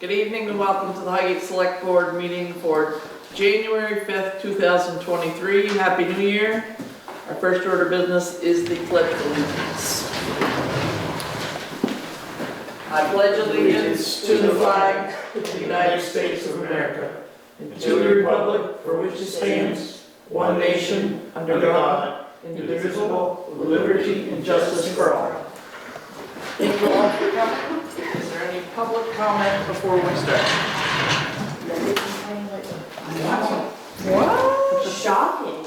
Good evening and welcome to the Highgate Selectboard meeting for January 5th, 2023. Happy New Year. Our first order of business is the Pledge of Allegiance. I pledge allegiance to the flag of the United States of America and to the republic for which it stands, one nation, under God, indivisible, with liberty and justice for all. Thank you all for coming. Is there any public comment before we start? What? Shocking.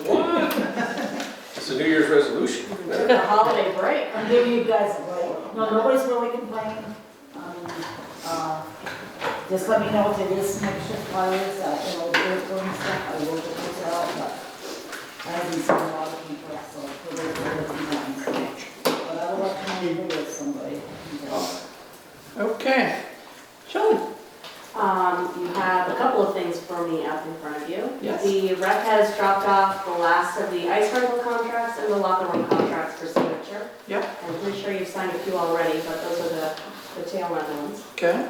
It's a New Year's resolution. The holiday break. I'm giving you guys a break. No, nobody's really complaining. Just let me know if it is some extra flyers, they're doing stuff, I will get those out, but I haven't seen a lot of people, so for those but I will let you know with somebody. Okay. Shelley? You have a couple of things for me up in front of you. Yes. The rec has dropped off the last of the ice rental contracts and the locker room contracts for signature. Yep. I'm pretty sure you've signed a few already, but those are the tail end ones. Okay.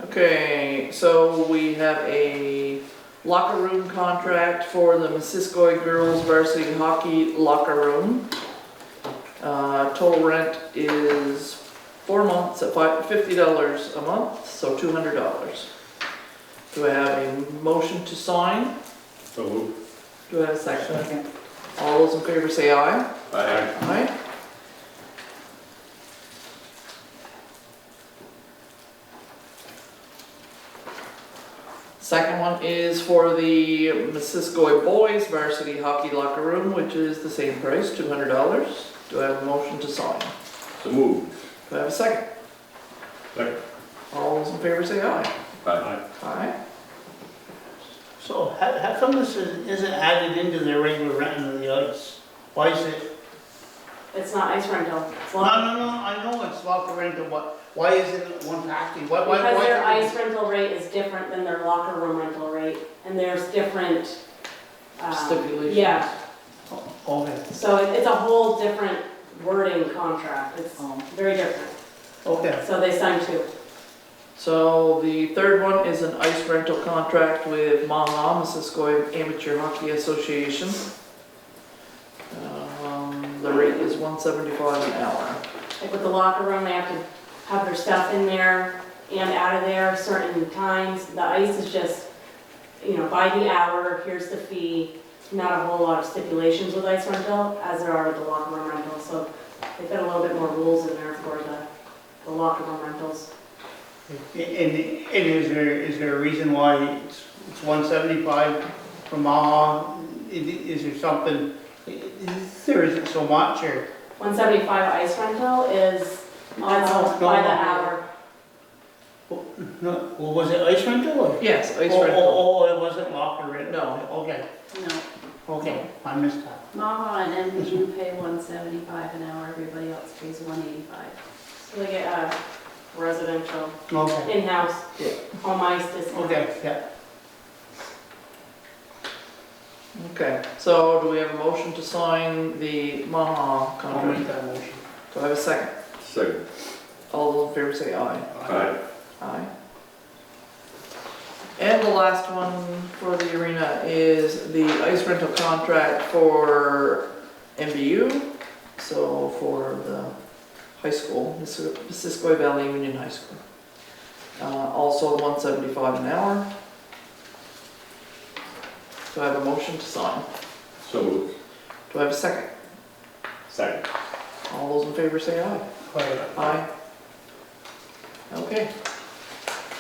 Okay, so we have a locker room contract for the Missisquoi girls varsity hockey locker room. Total rent is 4 months at $50 a month, so $200. Do I have a motion to sign? So moved. Do I have a second? All those in favor say aye. Aye. Aye. Second one is for the Missisquoi boys varsity hockey locker room, which is the same price, $200. Do I have a motion to sign? So moved. Do I have a second? Second. All those in favor say aye. Aye. Aye. So how come this isn't added into their regular renting of the ice? Why is it? It's not ice rental. It's No, locker. I know it's locker rental, but why isn't it one package? Why? Because their ice rental rate is different than their locker room rental rate, and there's different, Stipulations. yeah, Okay, so it's a whole different wording contract. It's very different. okay. So they signed two. So the third one is an ice rental contract with Maha, Missisquoi Amateur Hockey Association. The rate is $175 an hour. Like with the locker room, they have to have their stuff in there and out of there certain times. The ice is just, by the hour, here's the fee. Not a whole lot of stipulations with ice rental as there are with the locker room rental. So they've got a little bit more rules in there for the locker room rentals. And is there a reason why it's 175 from Maha? Is there something, there isn't so much or? 175 ice rental is, that's by the hour. No, well, was it ice rental or? Yes, ice Oh, rental. oh, it wasn't locker rental? No. Okay, No, okay, I missed that. Maha and MBU pay $175 an hour, everybody else pays $185. So they get a residential, Okay, in-house, Yeah. home ice discount. okay, yeah. Okay, so do we have a motion to sign the Maha I'll make contract? that motion. Do I have a second? Second. All those in favor say aye. Aye. Aye. And the last one for the arena is the ice rental contract for MBU, so for the high school, Missisquoi Valley Union High School. Also $175 an hour. Do I have a motion to sign? So moved. Do I have a second? Second. All those in favor say aye. Aye. Okay.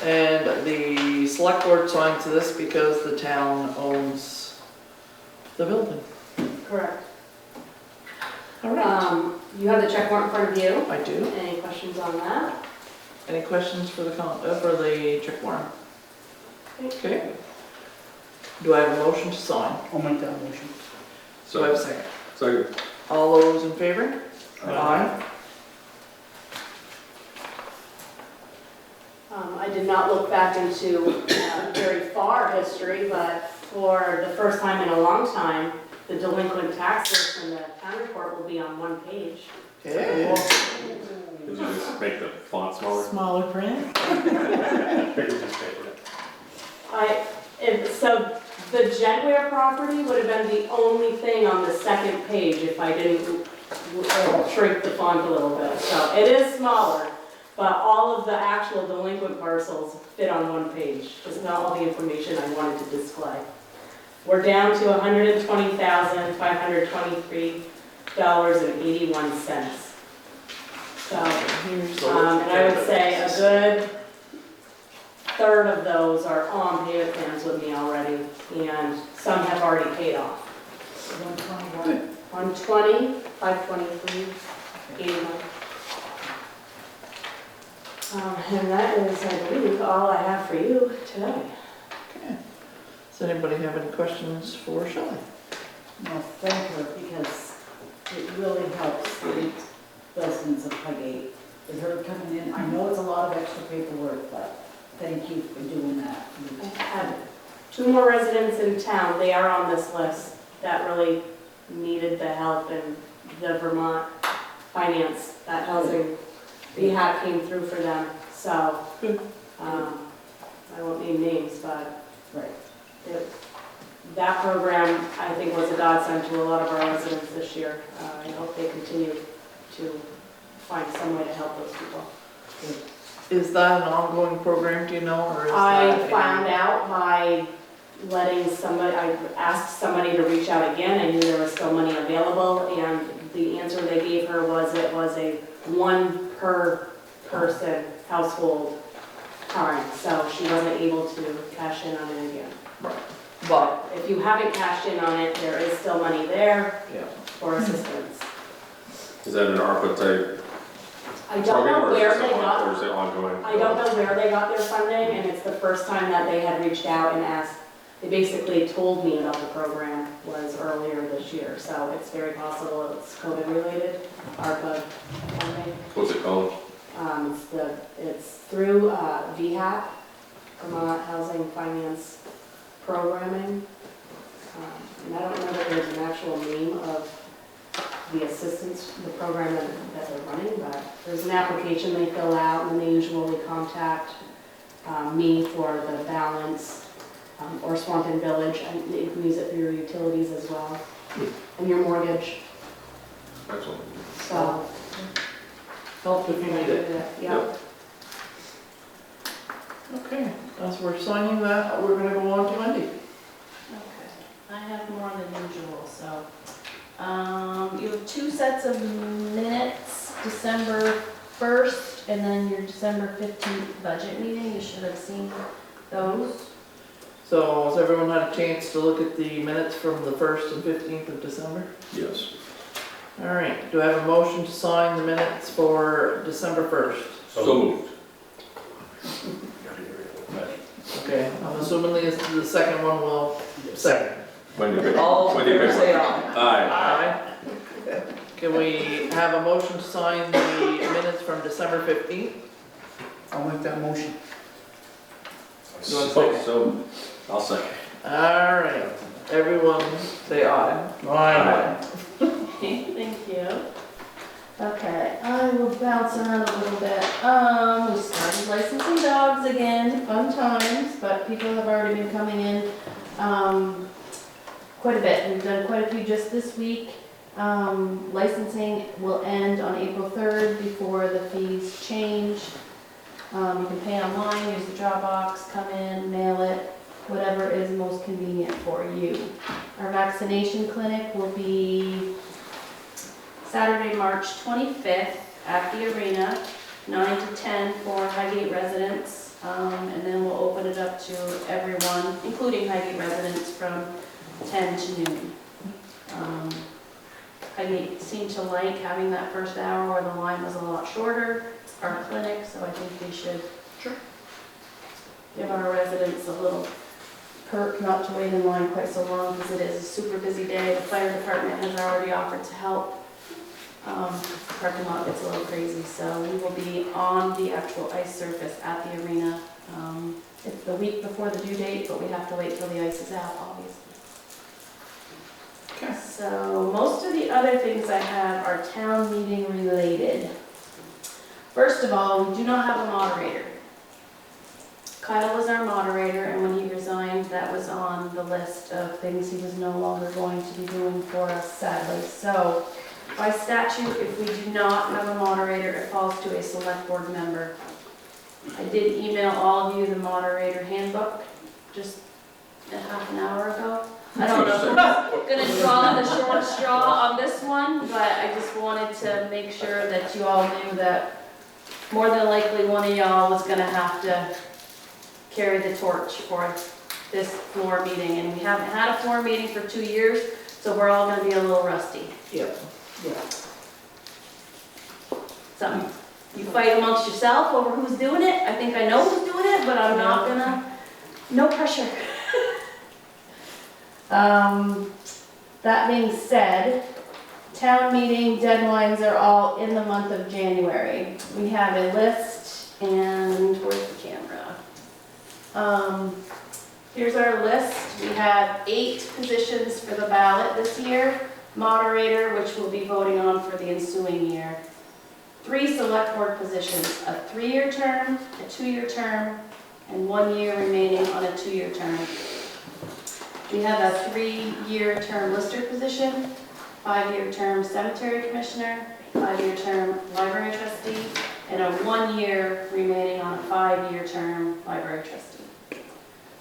And the select board signed to this because the town owns the building. Correct. All right. You have the check warrant in front of you. I do. Any questions on that? Any questions for the check warrant? Okay. Do I have a motion to sign? I'll make that motion. Do I have a second? Second. All those in favor? Aye. I did not look back into very far history, but for the first time in a long time, the delinquent taxes and the town report will be on one page. Okay. Did you just make the font smaller? Smaller print? Bigger just paper. So the Jedware property would have been the only thing on the second page if I didn't shrink the font a little bit. So it is smaller, but all of the actual delinquent parcels fit on one page. It's not all the information I wanted to display. We're down to $120,523.81. So, Here's the and I would say a good third of those are on payment plans with me already, and some have already paid off. 121. 120, 523, 81. And that is, I believe, all I have for you today. Okay. Does anybody have any questions for Shelley? No, thank her, because it really helps the residents of Highgate. With her coming in, I know it's a lot of extra paperwork, but thank you for doing that. I have 2 more residents in town, they are on this list, that really needed the help, and the Vermont finance, that housing rehab came through for them, so, I won't name names, but Right. that program, I think, was a godsend to a lot of our residents this year. I hope they continue to find some way to help those people. Is that an ongoing program, do you know, or is I that? found out by letting somebody, I asked somebody to reach out again. I knew there was still money available, and the answer they gave her was it was a 1 per person household time, so she wasn't able to cash in on it again. But, If you haven't cashed in on it, there is still money there yeah. for assistance. Is that an ARPA type I don't program, know or where is they it got, or is it ongoing? I don't know where they got their funding, and it's the first time that they had reached out and asked. They basically told me about the program was earlier this year, so it's very possible it's COVID related, ARPA funding. What's it called? It's through VHAP, Vermont Housing Finance Programming. And I don't know that there's an actual name of the assistance, the program that they're running, but there's an application they fill out, and they usually contact me for the balance, or Swanton Village, and you can use it for your utilities as well, and your mortgage, Excellent. so. Help if you need it. Yeah. Okay, as we're signing that, we're gonna go on to Wendy. Okay, I have more than usual, so, you have 2 sets of minutes, December 1st, and then your December 15th budget meeting, you should have seen those. So, has everyone had a chance to look at the minutes from the 1st and 15th of December? Yes. All right, do I have a motion to sign the minutes for December 1st? So moved. Okay, I'm assuming the second one will, second. Wendy Pickford. All in Wendy favor, Pickford. say aye. Aye. Aye. Can we have a motion to sign the minutes from December 15th? I'll make that motion. So, I'll second. All right, everyone say aye. Aye. Okay, thank you. Okay, I will bounce around a little bit. We started licensing dogs again, fun times, but people have already been coming in, quite a bit. We've done quite a few just this week. Licensing will end on April 3rd before the fees change. You can pay online, use the drop box, come in, mail it, whatever is most convenient for you. Our vaccination clinic will be Saturday, March 25th at the arena, 9 to 10 for Highgate residents, and then we'll open it up to everyone, including Highgate residents, from 10 to noon. Highgate seemed to like having that first hour where the line was a lot shorter. It's our clinic, so I think we should give our residents a little perk not to wait in line quite so long, because it is a super busy day. The fire department has already offered to help. The parking lot gets a little crazy, so we will be on the actual ice surface at the arena. It's the week before the due date, but we have to wait till the ice is out, obviously. Okay. so most of the other things I have are town meeting related. First of all, we do not have a moderator. Kyle was our moderator, and when he resigned, that was on the list of things he was no longer going to be doing for us, sadly. So, by statute, if we do not have a moderator, it falls to a select board member. I did email all of you the moderator handbook just a half an hour ago. I don't know if I'm gonna draw the short straw on this one, but I just wanted to make sure that you all knew that more than likely one of y'all was gonna have to carry the torch for this floor meeting. And we haven't had a floor meeting for 2 years, so we're all gonna be a little rusty. Yep. Something you fight amongst yourself over who's doing it. I think I know who's doing it, but I'm not gonna, no pressure. That being said, town meeting deadlines are all in the month of January. We have a list, and where's the camera? Here's our list. We have 8 positions for the ballot this year, moderator, which we'll be voting on for the ensuing year. 3 select board positions, a 3-year term, a 2-year term, and 1 year remaining on a 2-year term. We have a 3-year term lister position, 5-year term cemetery commissioner, 5-year term library trustee, and a 1 year remaining on a 5-year term library trustee.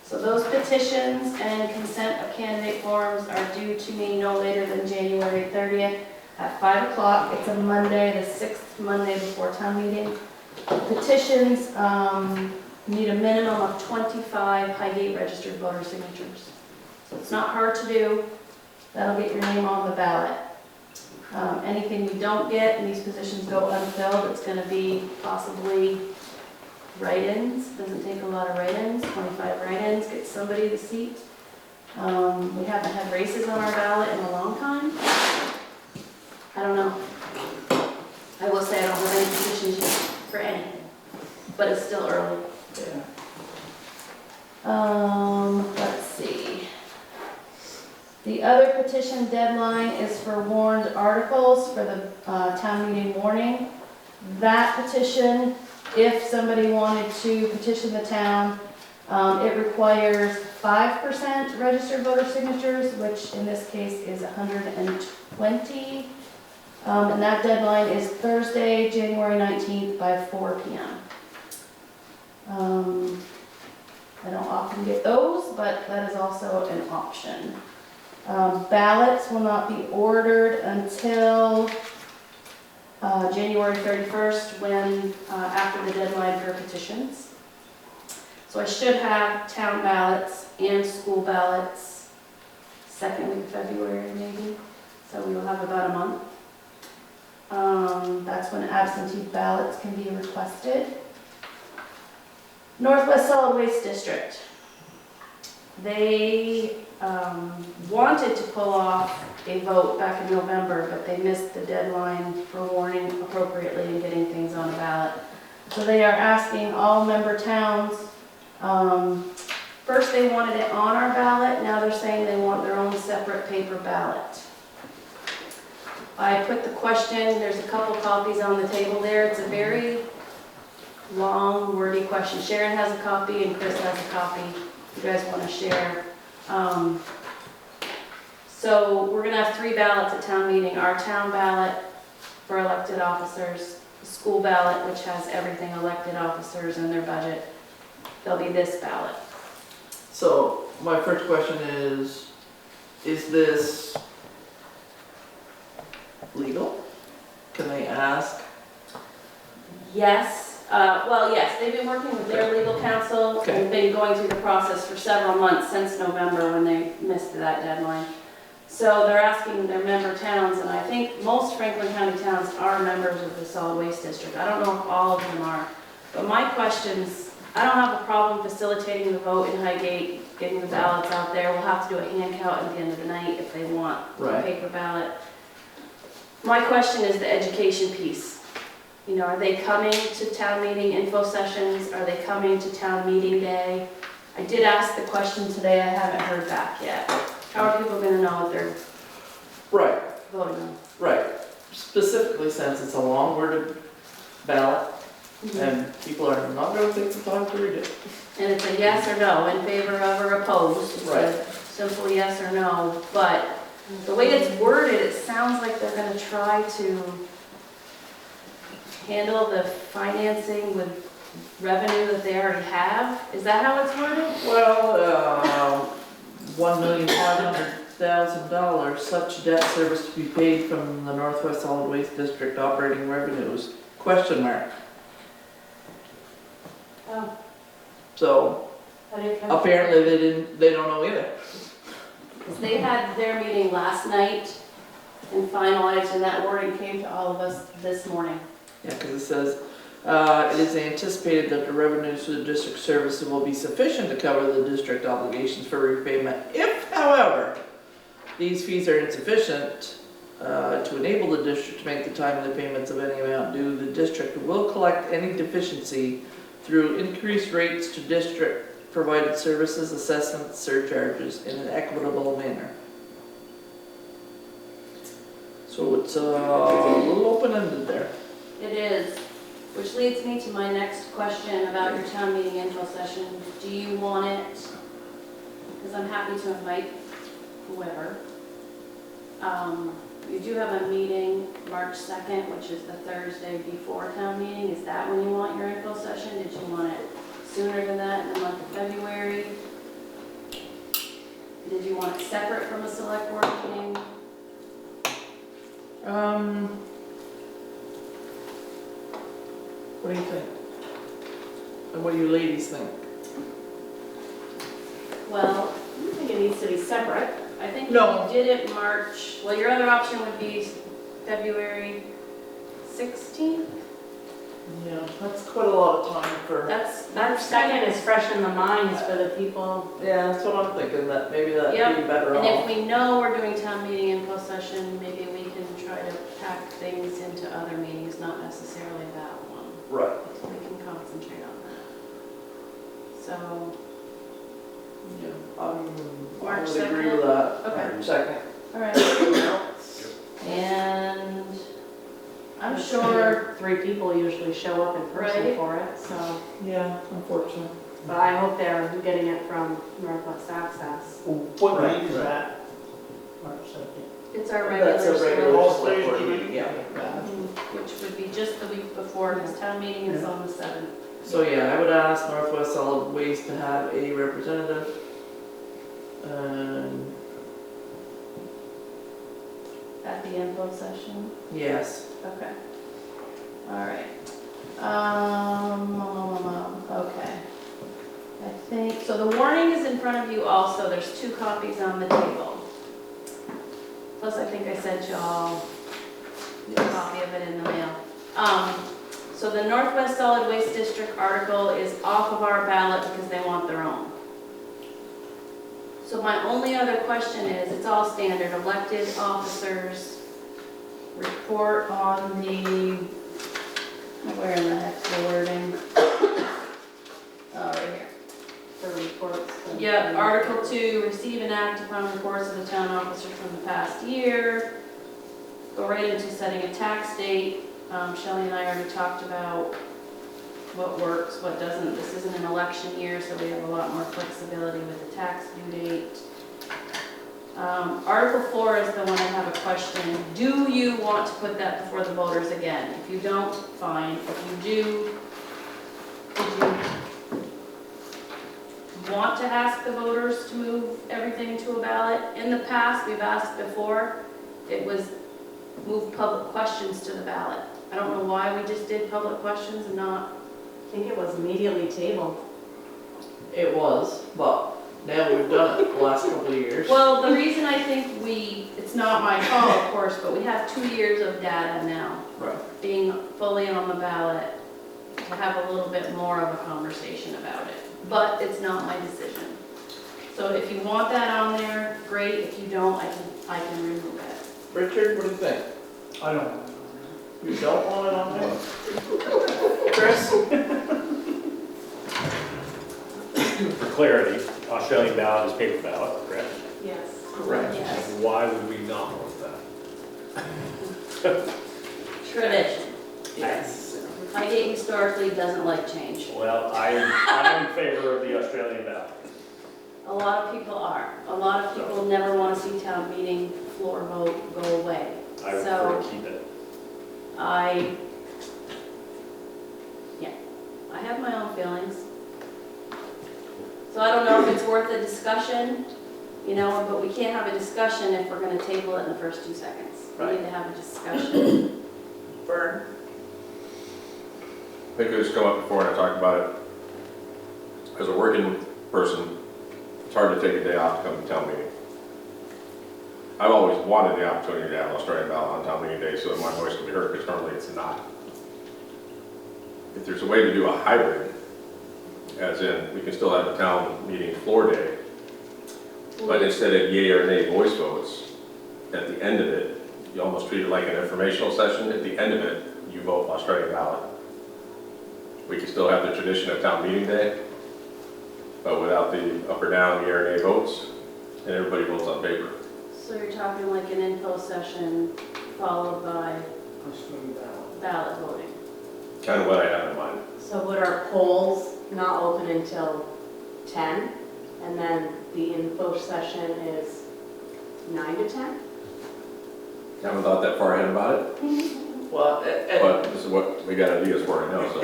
So those petitions and consent of candidate forms are due to me no later than January 30th at 5 o'clock. It's a Monday, the 6th Monday before town meeting. Petitions need a minimum of 25 Highgate registered voter signatures. So it's not hard to do. That'll get your name on the ballot. Anything we don't get and these positions go unfilled, it's going to be possibly write-ins. Doesn't take a lot of write-ins, 25 write-ins, get somebody the seat. We haven't had races on our ballot in a long time. I don't know. I will say I don't have any petitions yet for anything, but it's still early. Let's see. The other petition deadline is for warned articles for the town meeting warning. That petition, if somebody wanted to petition the town, it requires 5% registered voter signatures, which in this case is 120. And that deadline is Thursday, January 19th by 4 p.m. I don't often get those, but that is also an option. Ballots will not be ordered until January 31st, when after the deadline for petitions. So I should have town ballots and school ballots second week of February maybe. So we will have about a month. That's when absentee ballots can be requested. Northwest Solid Waste District. They wanted to pull off a vote back in November, but they missed the deadline for warning appropriately and getting things on the ballot. So they are asking all member towns, first they wanted it on our ballot, now they're saying they want their own separate paper ballot. I put the question, there's a couple copies on the table there. It's a very long, wordy question. Sharon has a copy and Chris has a copy. If you guys want to share. So we're going to have 3 ballots at town meeting. Our town ballot for elected officers, the school ballot, which has everything elected officers in their budget. There'll be this ballot. So my first question is this legal? Can they ask? Yes. Well, yes, they've been working with their legal counsel and been going through the process for several months since November when they missed that deadline. So they're asking their member towns, and I think most Franklin County towns are members of the solid waste district. I don't know if all of them are. But my questions, I don't have a problem facilitating the vote in Highgate, getting the ballots out there. We'll have to do a hand count at the end of the night if they want a paper ballot. My question is the education piece. You know, are they coming to town meeting info sessions? Are they coming to town meeting day? I did ask the question today, I haven't heard back yet. How are people gonna know Right, voting on. right. Specifically since it's a long worded ballot and people are not gonna take the time to read it. And it's a yes or no, in favor of or opposed. It's Right. a simple yes or no, but the way it's worded, it sounds like they're gonna try to handle the financing with revenue that they already have. Is that how it's worded? Well, $1,500,000, such debt service to be paid from the Northwest Solid Waste District operating revenues, question mark. Oh, So how did it come? apparently they don't know either. They had their meeting last night and finalized, and that wording came to all of us this morning. Yeah, because it says, it is anticipated that the revenues for the district services will be sufficient to cover the district obligations for repayment. If, however, these fees are insufficient to enable the district to make the timely payments of any amount due, the district will collect any deficiency through increased rates to district-provided services, assessments, surcharges in an equitable manner. So it's a little open-ended there. It is, which leads me to my next question about your town meeting info session. Do you want it, because I'm happy to invite whoever. You do have a meeting March 2nd, which is the Thursday before town meeting. Is that when you want your info session? Did you want it sooner than that, in the month of February? Did you want it separate from a select board meeting? What do you think? And what do you ladies think? Well, I don't think it needs to be separate. I think No. if you did it March, well, your other option would be February 16th? Yeah, that's quite a lot of time for. That's, March 2nd is fresh in the minds for the people. Yeah, that's what I'm thinking, that maybe that'd Yep, be better And if off. we know we're doing town meeting info session, maybe we can try to pack things into other meetings, not necessarily that one. Right. So we can concentrate on that. So, Yeah, I March would agree with that. Okay. March 2nd. all right. And I'm sure 3 people usually show up in person Right. for it, so. Yeah, unfortunately. But I hope they're getting it from Northwest Access. What night is that? March 2nd. It's our regular. That's a regular select- select board Thursday meeting, yeah. Which would be just the week before, because town meeting is on the 7th. So yeah, I would ask Northwest Solid Waste to have a representative. At the info session? Yes. Okay. All right. Okay. I think, so the warning is in front of you also, there's 2 copies on the table. Plus, I think I sent y'all a copy of it in the mail. So the Northwest Solid Waste District article is off of our ballot because they want their own. So my only other question is, it's all standard, elected officers, report on the, where in the heck's the wording? Oh, right here. For reports. and- Yep, Article 2, receive and act upon reports of the town officers from the past year. Go right into setting a tax date. Shelley and I already talked about what works, what doesn't. This isn't an election year, so we have a lot more flexibility with the tax due date. Article 4 is the one I have a question. Do you want to put that before the voters again? If you don't, fine. If you do, would you want to ask the voters to move everything to a ballot? In the past, we've asked before, it was move public questions to the ballot. I don't know why we just did public questions and not, I think it was immediately tabled. It was, but now we've done it the last couple of years. well, the reason I think it's not my call, of course, but we have 2 years of data now Right. being fully on the ballot to have a little bit more of a conversation about it. But it's not my decision. So if you want that on there, great. If you don't, I can remove it. Richard, what do you think? I don't know. You don't want it on there? Chris? For clarity, Australian ballot is paper ballot, correct? Yes. Correct. Yes. Why would we not want that? Tradition. Yes. Highgate historically doesn't like change. Well, I'm in favor of the Australian ballot. A lot of people are. A lot of people never want to see town meeting floor vote go away. I would So- prefer to keep it. I have my own feelings. So I don't know if it's worth a discussion, you know, but we can't have a discussion if we're gonna table it in the first 2 seconds. We need to have a discussion. Vern? I think I just come up before and I talked about it. As a working person, it's hard to take a day off to come to town meeting. I've always wanted the opportunity to have an Australian ballot on town meeting day so that my voice can be heard, because normally it's not. If there's a way to do a hybrid, as in, we can still have a town meeting floor day, but instead of yay or nay voice votes, at the end of it, you almost treat it like an informational session. At the end of it, you vote Australian ballot. We can still have the tradition of town meeting day, but without the up or down, yea or nay votes, and everybody votes on paper. So you're talking like an info session followed by ballot voting. Kind of what I have in mind. So would our polls not open until 10? And then the info session is 9 to 10? Haven't thought that far ahead about it, Well, but this is what we got ideas for, I know, so.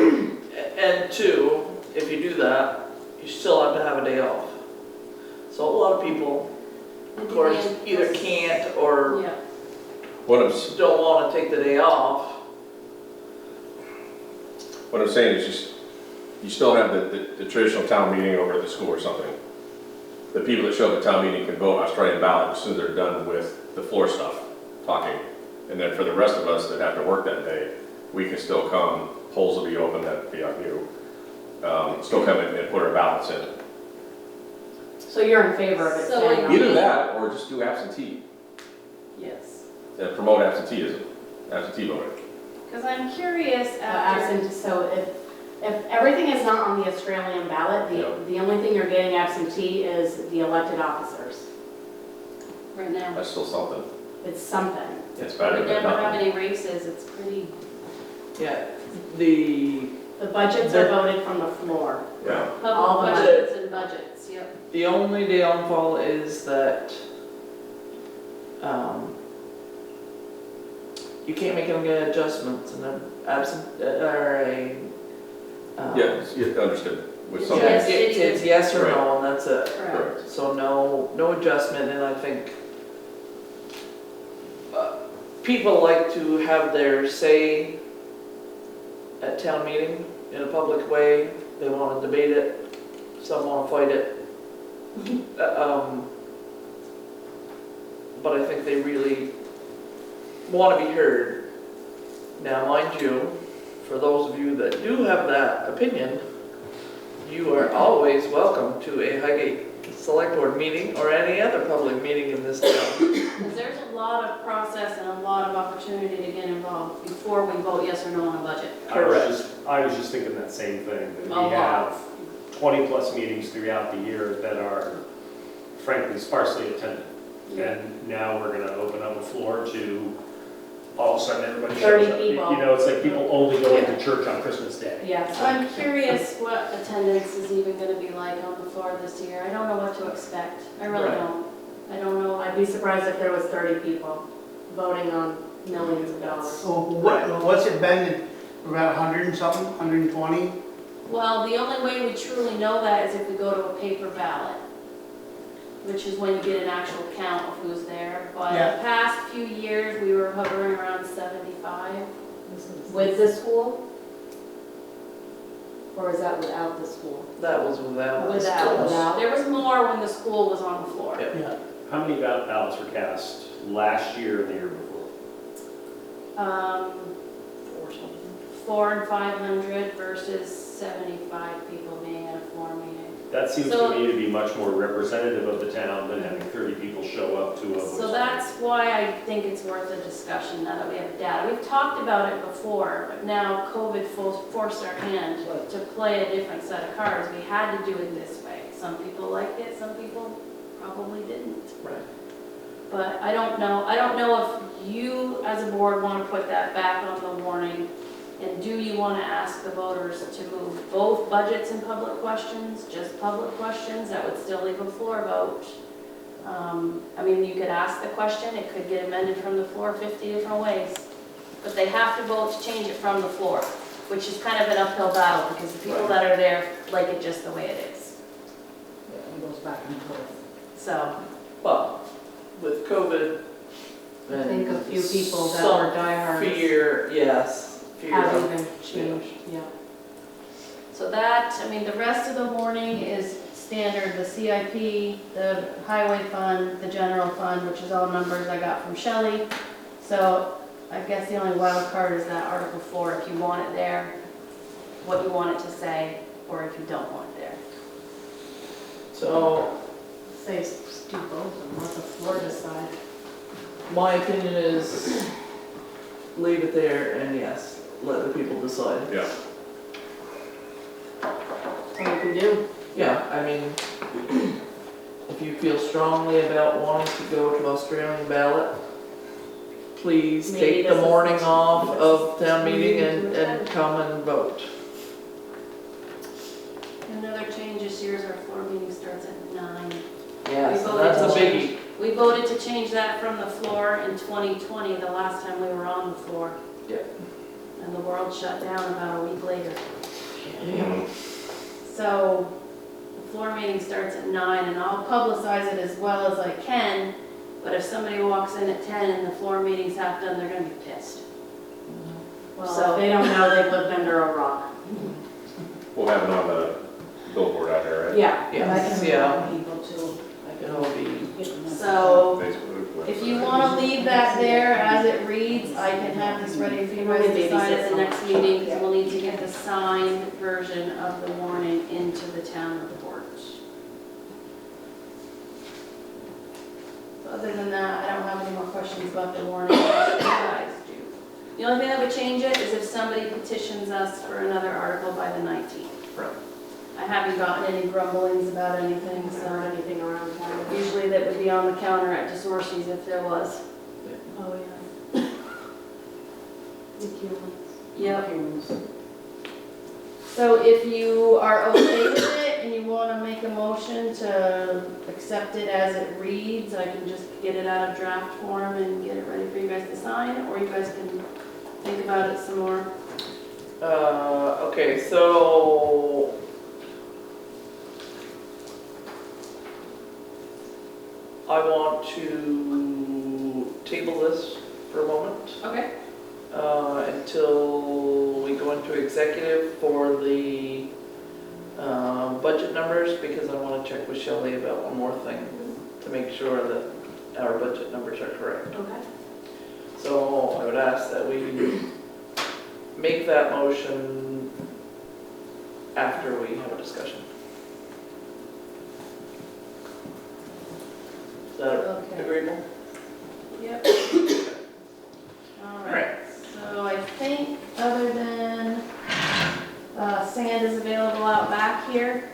and two, if you do that, you still have to have a day off. So a lot of people, of course, either can't or Yeah. What don't want to take the day off. I'm saying is just, you still have the traditional town meeting over at the school or something. The people that show up at town meeting can vote Australian ballot as soon as they're done with the floor stuff, talking. And then for the rest of us that have to work that day, we can still come, polls will be open, that'd be on you. Still come in and put our ballots in. So you're in favor of it So staying on? Either that, or just do absentee, Yes. promote absenteeism, absentee voting. Because I'm curious after, Absent, so if everything is not on the Australian ballot, Yeah. the only thing you're getting absentee is the elected officers. right now, That's still something. It's something. It's we better than never have nothing. any races, it's pretty, Yeah, the The budgets are voted from the floor. Yeah. All public the questions and budgets, yep. only downfall is that you can't make any adjustments in an absent or a. Yeah, understood. With something. Yeah, Yes. it's yes or Right. no, and that's it. Correct. So no adjustment, and I think people like to have their say at town meeting in a public way. They want to debate it, some want to fight it. But I think they really want to be heard. Now, mind you, for those of you that do have that opinion, you are always welcome to a Highgate Selectboard meeting or any other public meeting in this town. Because there's a lot of process and a lot of opportunity to get involved before we vote yes or no on a budget. I was just thinking that same thing, that A we lot. have 20-plus meetings throughout the year that are frankly sparsely attended. And now we're gonna open up a floor to, all of a sudden, everybody 30 shows up. people. You know, it's like people only going to church on Christmas Day. Yeah, So I'm curious what attendance is even gonna be like on the floor this year. I don't know what to expect. I really Right. don't. I don't know. I'd be surprised if there was 30 people voting on millions of dollars. So what's it been, about 100 and something, 120? Well, the only way we truly know that is if we go to a paper ballot, which is when you get an actual count of who's there. But Yeah. the past few years, we were hovering around 75. With the school? Or is that without the school? That was without. Without. There was more when the school was on the floor. Yeah. Yeah. How many ballots were cast last year and the year before? Or something. 400 and 500 versus 75 people being at a floor meeting. That seems So- to me to be much more representative of the town than having 30 people show up to a voice So vote. that's why I think it's worth a discussion now that we have data. We've talked about it before, but now COVID forced our hand to play a different set of cards. We had to do it this way. Some people liked it, some people probably didn't. Right. But I don't know if you, as a board, want to put that back on the warning? And do you want to ask the voters to move both budgets and public questions, just public questions? That would still leave a floor vote. I mean, you could ask the question, it could get amended from the floor 50 different ways. But they have to vote to change it from the floor, which is kind of an uphill battle because the people that are there like it just the way it is. It goes back and forth. So, But with COVID I and think a few people that some were diehards fear, yes, fear have of even changed, yeah. So that, I mean, the rest of the warning is standard, the CIP, the highway fund, the general fund, which is all numbers I got from Shelley. So I guess the only wild card is that Article 4, if you want it there, what you want it to say, or if you don't want it there. So Say, do both and let the floor decide. my opinion is leave it there and yes, let the people decide. Yeah. What you can do. Yeah, I mean, if you feel strongly about wanting to go to Australian ballot, please Maybe take the this is- morning off of town Maybe meeting do and that. come and vote. Another change this year is our floor meeting starts at 9. Yes, We and that's a voted to biggie. We voted to change that from the floor in 2020, the last time we were on the floor. Yep. And the world shut down about a week later. Mhm. So the floor meeting starts at 9, and I'll publicize it as well as I can, but if somebody walks in at 10 and the floor meeting's half done, they're gonna be pissed. Well, So- if they don't know, they've lived under a rock. We'll have it on the billboard out there, right? Yeah. And I Yes, can yeah, remind people to, it'll be, get them that. So Facebook. if you want to leave that there as it reads, I can have this ready for you guys to sign at the next meeting, because we'll need to get the signed version of the warning into the town report. So other than that, I don't have any more questions about the warning, unless you guys do. The only thing that would change it is if somebody petitions us for another article by the 19th. Right. I haven't gotten any grumblings about anything, Or so anything around town. usually that would be on the counter at DeSorcy's if there was. Oh, yeah. The humans. Yep. So if you are okay with it and you want to make a motion to accept it as it reads, I can just get it out of draft form and get it ready for you guys to sign, or you guys can think about it some more. okay, so I want to table this for a moment. Okay. Until we go into executive for the budget numbers, because I want to check with Shelley about one more thing to make sure that our budget numbers are correct. Okay. So I would ask that we make that motion after we have a discussion. Is that Okay. agreeable? Yep. All right. So I think other than sand is available out back here.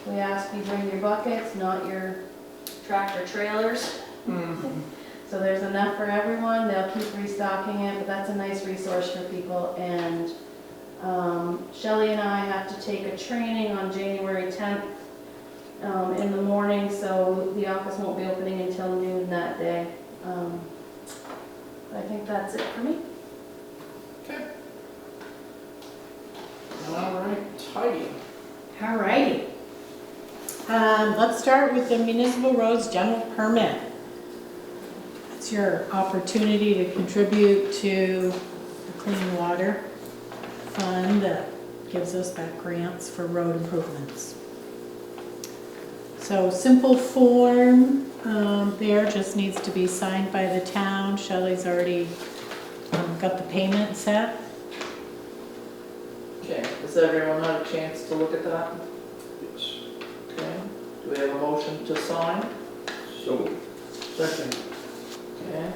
We ask you bring your buckets, not your tractor trailers. So there's enough for everyone. They'll keep restocking it, but that's a nice resource for people. And Shelley and I have to take a training on January 10th in the morning, so the office won't be opening until noon that day. I think that's it for me. All right, tidy. All righty. Let's start with the municipal roads general permit. It's your opportunity to contribute to the clean water fund that gives us back grants for road improvements. So simple form there just needs to be signed by the town. Shelley's already got the payment set. Okay, has everyone had a chance to look at that? Yes. Okay, do we have a motion to sign? So, Second. Okay.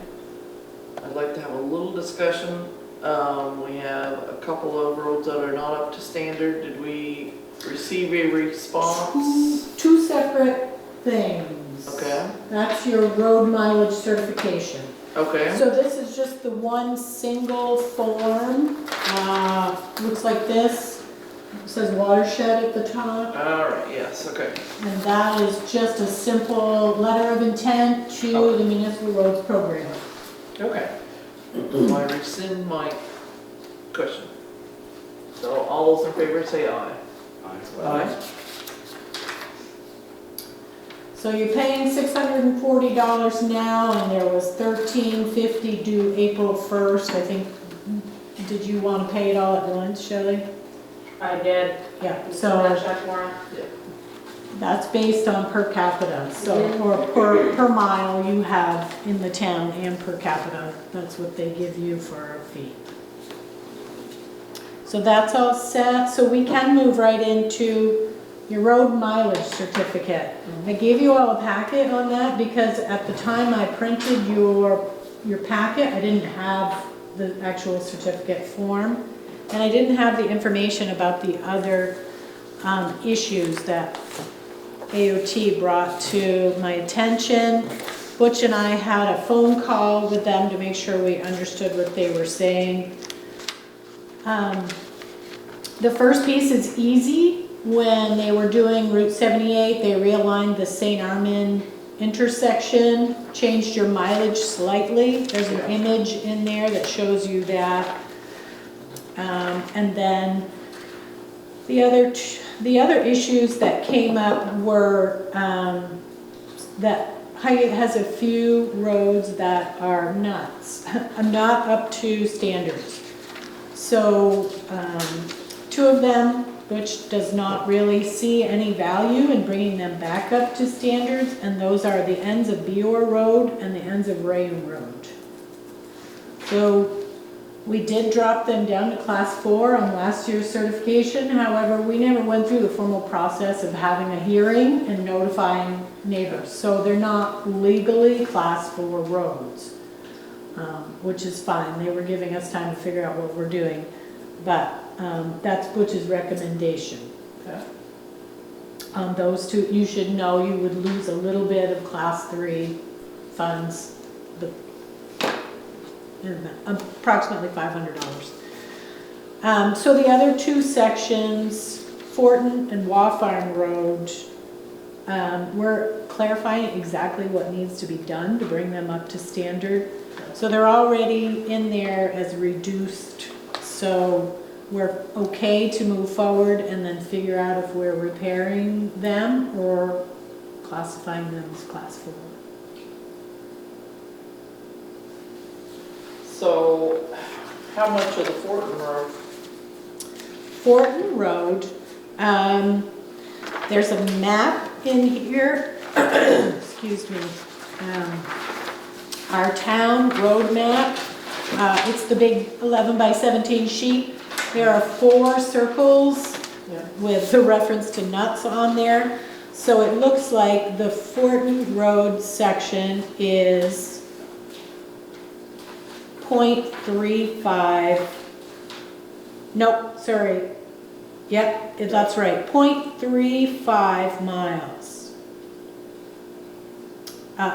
I'd like to have a little discussion. We have a couple of roads that are not up to standard. Did we receive a response? Two separate things. Okay, That's your road mileage certification. Okay, So this is just the one single form, looks like this. It says watershed at the top, all right, yes, okay. and that is just a simple letter of intent to the municipal roads program. Okay. So I rescind my question. So all those in favor say aye. Aye. So you're paying $640 now, and there was $13.50 due April 1st, I think. Did you want to pay it all at once, Shelley? I did, Yeah, so that so check warrant. that's based on per capita, so, or per mile you have in the town and per capita. That's what they give you for a fee. So that's all set, so we can move right into your road mileage certificate. I gave you all a packet on that because at the time I printed your packet, I didn't have the actual certificate form. And I didn't have the information about the other issues that AOT brought to my attention. Butch and I had a phone call with them to make sure we understood what they were saying. The first piece is easy. When they were doing Route 78, they realigned the St. Armand intersection, changed your mileage slightly. There's an image in there that shows you that. And then the other issues that came up were that Highgate has a few roads that are not up to standards. So two of them, which does not really see any value in bringing them back up to standards, and those are the ends of Beor Road and the ends of Rayum Road. So we did drop them down to class 4 on last year's certification. However, we never went through the formal process of having a hearing and notifying neighbors. So they're not legally class 4 roads, which is fine. They were giving us time to figure out what we're doing. But that's Butch's recommendation. Okay. Those two, you should know you would lose a little bit of class 3 funds, approximately $500. So the other two sections, Fortin and Waugh Farm Road, we're clarifying exactly what needs to be done to bring them up to standard. So they're already in there as reduced, so we're okay to move forward and then figure out if we're repairing them or classifying them as class 4. So how much of the Fortin Road? Fortin Road, there's a map in here, excuse me, our town road map. It's the big 11 by 17 sheet. There are 4 circles with the reference to nuts on there. So it looks like the Fortin Road section is 0.35, nope, sorry. Yep, that's right, 0.35 miles.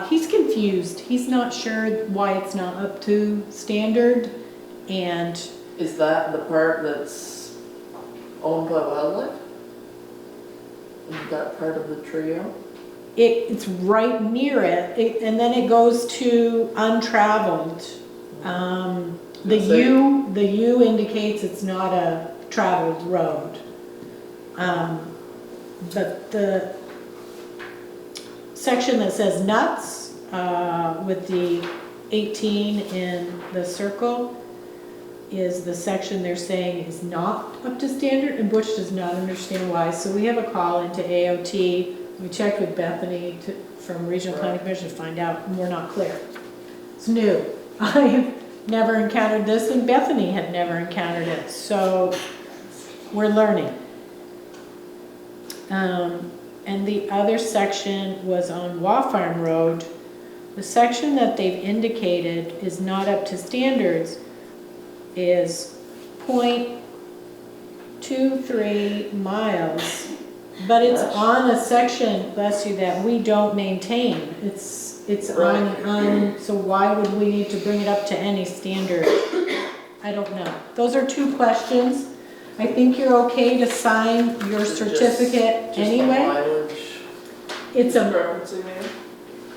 He's confused. He's not sure why it's not up to standard, and Is that the part that's owned by wildlife? Is that part of the trio? it's right near it, and then it goes to untraveled. The U indicates it's not a traveled road. But the section that says nuts, with the 18 in the circle, is the section they're saying is not up to standard, and Butch does not understand why. So we have a call into AOT. We checked with Bethany from Regional Planning Commission to find out, and we're not clear. It's new. I've never encountered this, and Bethany had never encountered it. So we're learning. And the other section was on Waugh Farm Road. The section that they've indicated is not up to standards is 0.23 miles, but it's on a section, bless you, that we don't maintain. It's it's Right. so why would we need to bring it up to any standard? I don't know. Those are two questions. I think you're okay to sign your certificate Just the anyway. mileage. It's a, Discrepancy there.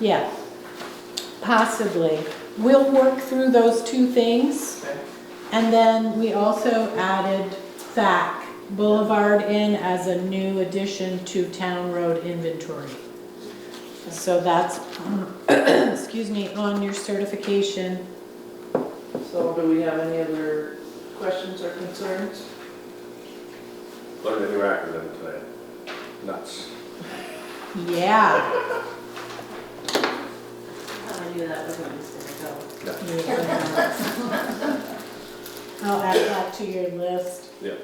yeah, possibly. We'll work through those two things. Okay. And then we also added FAC Boulevard in as a new addition to town road inventory. So that's, excuse me, on your certification. So do we have any other questions or concerns? Learned a new acronym today. Nuts. Yeah. I knew that was going to go. I'll add that to your list. Yeah.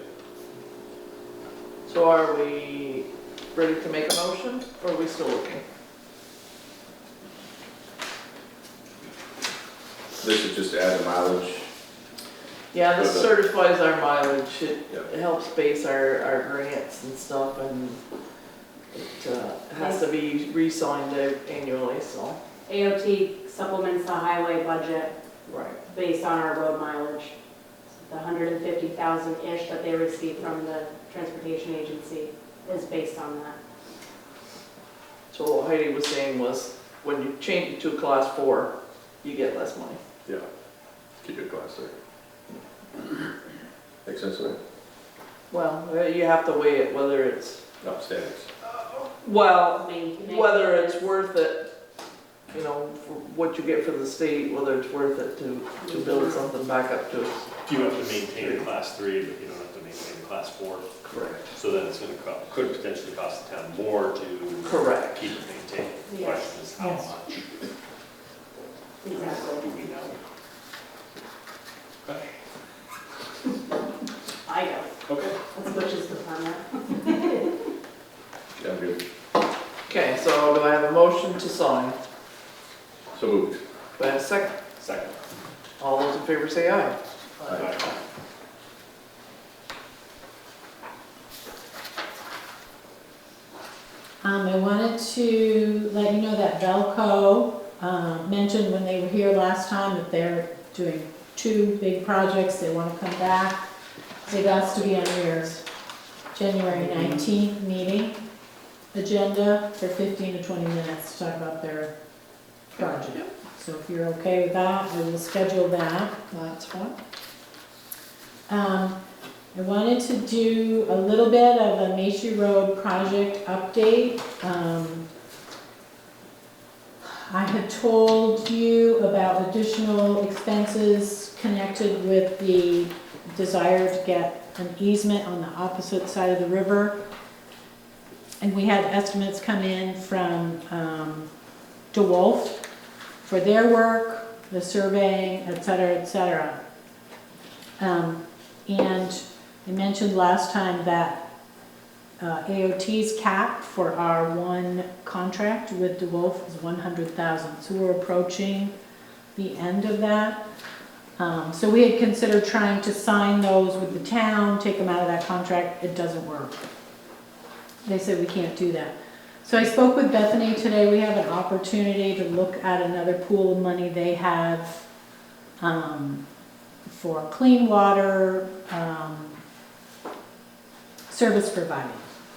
So are we ready to make a motion, or are we still looking? This is just to add the mileage. Yeah, this Okay. certifies our mileage, Yeah. it helps base our grants and stuff, and it has to be re-signed annually, so. AOT supplements the highway budget Right. based on our road mileage. The 150,000-ish that they receive from the transportation agency is based on that. So what Heidi was saying was, when you change it to a class 4, you get less money. Yeah. Keep it class there. Makes sense to me? Well, you have to weigh it, whether it's, Upstairs. well, Main- whether it's worth it, you know, for what you get for the state, whether it's worth it to build something back up to. You have to maintain a class 3, but you don't have to maintain a class 4. Correct. So then it's gonna could potentially cost the town more to Correct. keep it maintained. The Yes. question is how Yes. much Exactly. do we know? Okay. I don't. Okay. That's Butch's department. Yeah, I'm good. Okay, so do I have a motion to sign? So moved. Do I have a second? Second. All those in favor say aye. Aye. I wanted to let you know that Velco mentioned when they were here last time that they're doing 2 big projects. They want to come back. They've asked to be on your January 19th meeting agenda for 15 to 20 minutes to talk about their project. So if you're okay with that, I will schedule that. That's fine. I wanted to do a little bit of a Macy Road project update. I had told you about additional expenses connected with the desire to get an easement on the opposite side of the river. And we had estimates come in from DeWolf for their work, the surveying, et cetera, et cetera. And I mentioned last time that AOT's cap for our one contract with DeWolf is 100,000. So we're approaching the end of that. So we had considered trying to sign those with the town, take them out of that contract. It doesn't work. They said we can't do that. So I spoke with Bethany today. We have an opportunity to look at another pool of money they have for clean water service providing.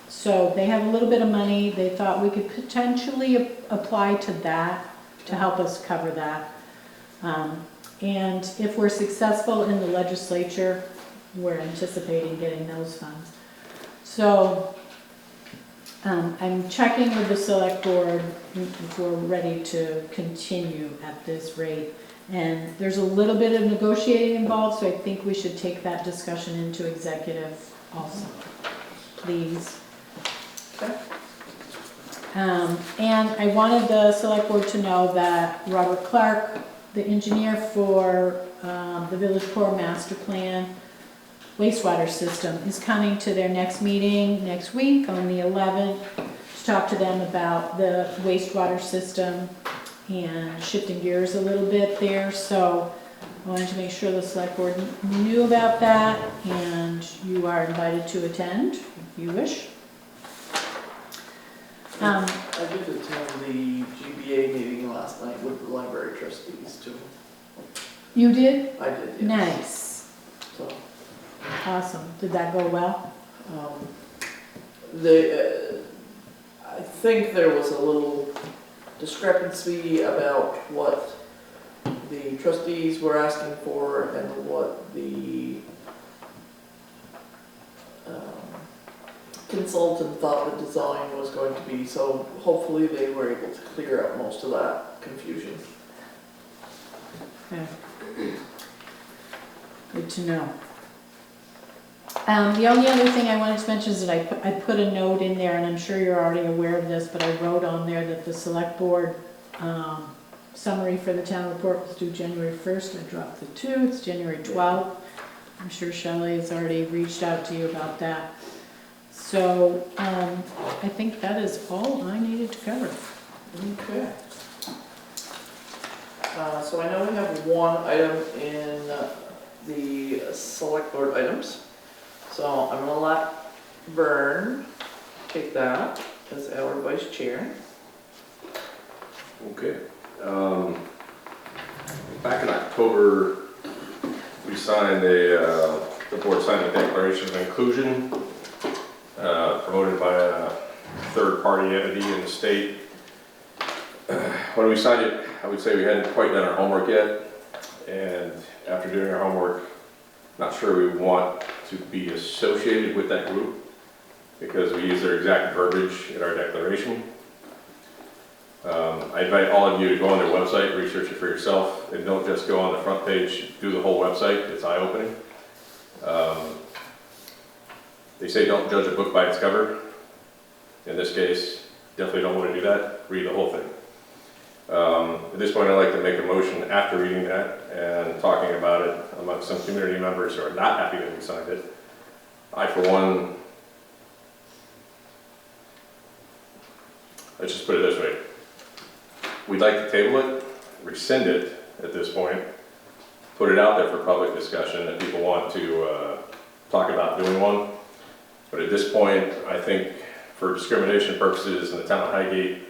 So they have a little bit of money. They thought we could potentially apply to that to help us cover that. And if we're successful in the legislature, we're anticipating getting those funds. So I'm checking with the select board if we're ready to continue at this rate. And there's a little bit of negotiating involved, so I think we should take that discussion into executive also, please. Okay. And I wanted the select board to know that Robert Clark, the engineer for the Village Core Master Plan wastewater system, is coming to their next meeting next week on the 11th to talk to them about the wastewater system and shifting gears a little bit there. So I wanted to make sure the select board knew about that, and you are invited to attend if you wish. Um, I did attend the GBA meeting last night with the library trustees too. You did? I did, yes. Nice, So, awesome. Did that go well? I think there was a little discrepancy about what the trustees were asking for and what the consultant thought the design was going to be, so hopefully they were able to clear up most of that confusion. Okay. Good to know. The only other thing I wanted to mention is that I put a note in there, and I'm sure you're already aware of this, but I wrote on there that the select board summary for the town report was due January 1st. I dropped the 2, it's January 12th. I'm sure Shelley has already reached out to you about that. So I think that is all I needed to cover. Okay. So I know we have one item in the select board items. So I'm gonna let Vern take that as our vice chair. Okay. Back in October, we signed the board signed a declaration of inclusion promoted by a third-party entity in the state. When we signed it, I would say we hadn't quite done our homework yet, and after doing our homework, not sure we want to be associated with that group because we use their exact verbiage in our declaration. I invite all of you to go on their website, research it for yourself, and don't just go on the front page, do the whole website. It's eye-opening. They say don't judge a book by its cover. In this case, definitely don't want to do that. Read the whole thing. At this point, I'd like to make a motion after reading that and talking about it among some community members who are not happy that we signed it. I, for one, let's just put it this way. We'd like to table it, rescind it at this point, put it out there for public discussion if people want to talk about doing one. But at this point, I think for discrimination purposes in the town of Highgate,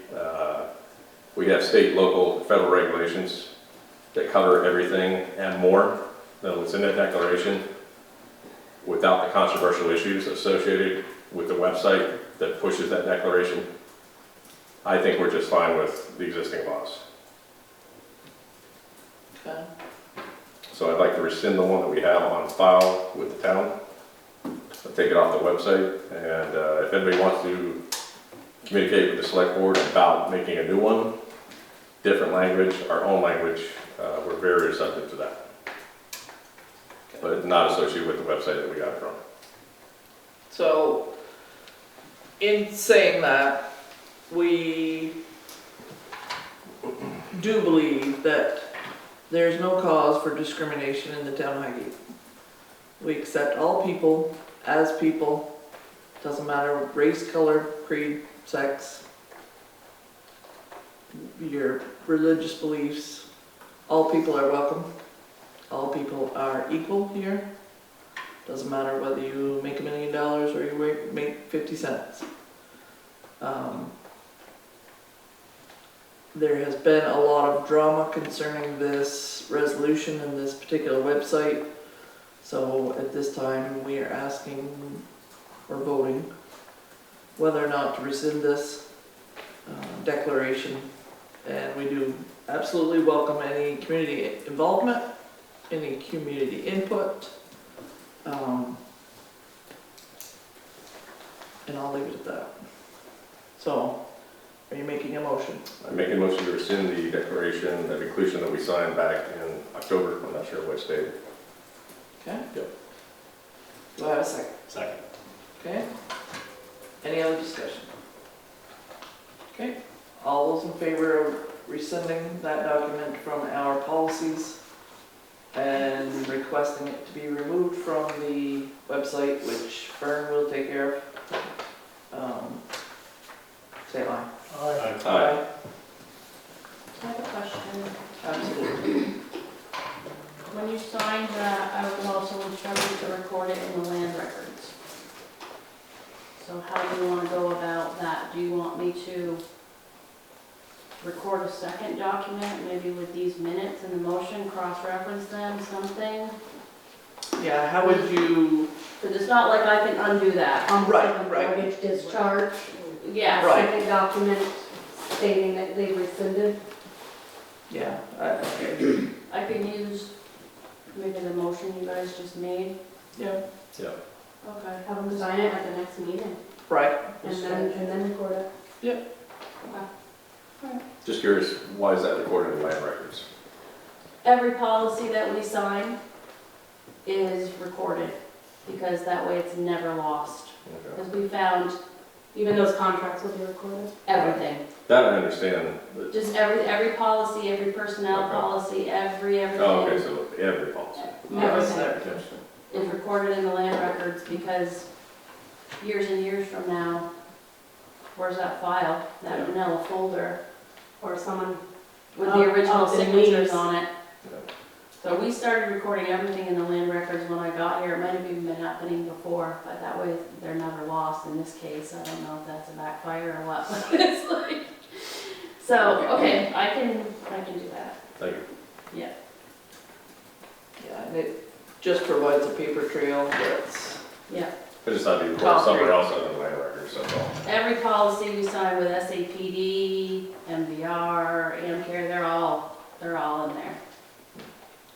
we have state, local, federal regulations that cover everything and more than what's in that declaration without the controversial issues associated with the website that pushes that declaration. I think we're just fine with the existing laws. Okay. So I'd like to rescind the one that we have on file with the town. I'll take it off the website, and if anybody wants to communicate with the select board about making a new one, different language, our own language, we're very receptive to that. But it's not associated with the website that we got it from. So, in saying that, we do believe that there's no cause for discrimination in the town of Highgate. We accept all people as people, doesn't matter race, color, creed, sex, your religious beliefs, all people are welcome. All people are equal here. Doesn't matter whether you make $1 million or you make 50 cents. There has been a lot of drama concerning this resolution and this particular website. So at this time, we are asking or voting whether or not to rescind this declaration. And we do absolutely welcome any community involvement, any community input. And I'll leave it at that. So, are you making a motion? I'm making a motion to rescind the declaration of inclusion that we signed back in October. I'm not sure which date. Okay. Yep. Do I have a second? Second. Okay. Any other discussion? Okay. All those in favor of rescinding that document from our policies and requesting it to be removed from the website, which Fern will take care of, say aye. Aye. I have a question. Absolutely. When you signed that, I was also instructed to record it in the land records. So how do you want to go about that? Do you want me to record a second document, maybe with these minutes and the motion, cross-reference them, something? Yeah, how would you, Because it's not like I can undo that. right. Mortgage discharge, Yeah, Right. second document stating that they rescinded. Yeah, I could use maybe the motion you guys just made. yeah, Okay. Have them sign it at the next meeting right. and then record it. Just curious, why is that recorded in land records? Every policy that we sign is recorded, because that way it's never lost. Okay. Because we found Even those contracts will be recorded. everything. That I understand, but, Just every policy, every personnel Okay. policy, everything. oh, okay, so every policy. Everything is recorded in the land records, because years and years from now, where's that file, that manila folder Or someone, with the original the signatures names. on it? Yeah. So we started recording everything in the land records when I got here. It might have even been happening before, but that way they're never lost in this case. I don't know if that's a backfire or what, but it's like, so, okay, I can do that. Thank you. Yeah, and it just provides a paper trail that's, Yeah. I just thought you'd recorded somewhere else other than land records, that's all. Every policy we sign with SAPD, MVR, AMCARE, they're all in there.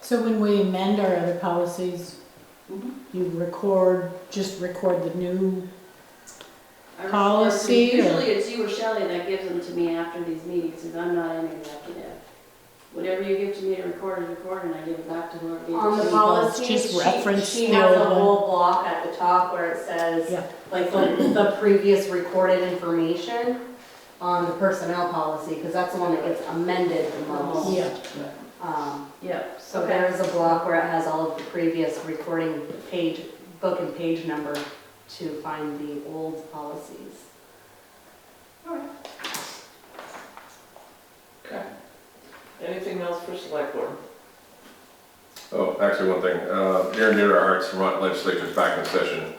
So when we amend our other policies, you just record the new, I record- Policy or- Usually it's you or Shelley that gives them to me after these meetings, because I'm not an executive. Whatever you give to me to record is recorded, and I give it back to whoever gives On it the to me. policy, just reference she the has a old one. whole block at the top where it says, Yeah. like, the previous recorded information on the personnel policy, because that's the one that gets amended the most. yeah. Yep, So there is a block where it has all of the previous recording page, book and page number to find the old policies. okay. Anything else for select board? Oh, actually, one thing, near and dear to our hearts, Vermont legislature's back in session.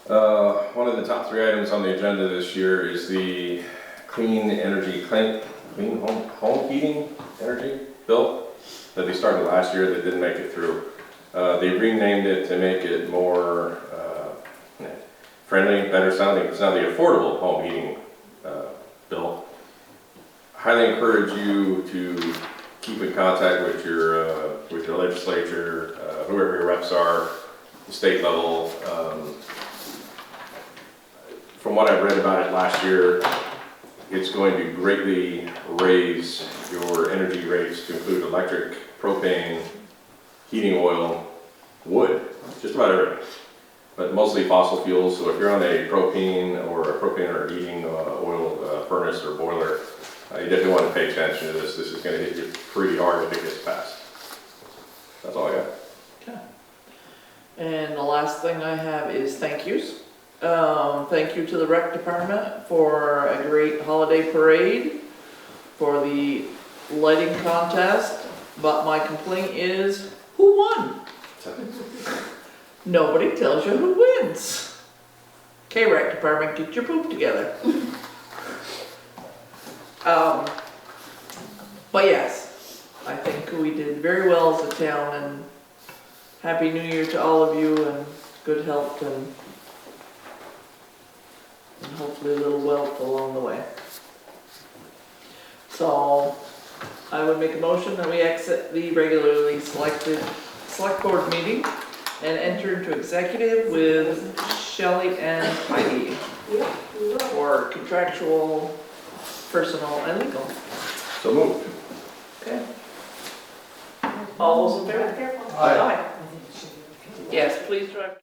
One of the top 3 items on the agenda this year is the clean home heating energy bill that they started last year that didn't make it through. They renamed it to make it more friendly, better sounding. It's now the affordable home heating bill. Highly encourage you to keep in contact with your legislature, whoever your reps are, the state level. From what I've read about it last year, it's going to greatly raise your energy rates to include electric, propane, heating oil, wood, just about everything. But mostly fossil fuels, so if you're on a propane or heating oil furnace or boiler, you definitely want to pay attention to this. This is going to hit you pretty hard if it gets passed. That's all I got. Okay. And the last thing I have is thank yous. Thank you to the rec department for a great holiday parade, for the lighting contest, but my complaint is, who won? Nobody tells you who wins. Okay, rec department, get your poop together. But yes, I think we did very well as a town, and Happy New Year to all of you, and good health, and hopefully a little wealth along the way. So I would make a motion that we exit the regularly selected select board meeting and enter into executive with Shelley and Heidi for contractual, personal, and legal. So moved. Okay. All those in favor? Aye. Yes, please drive.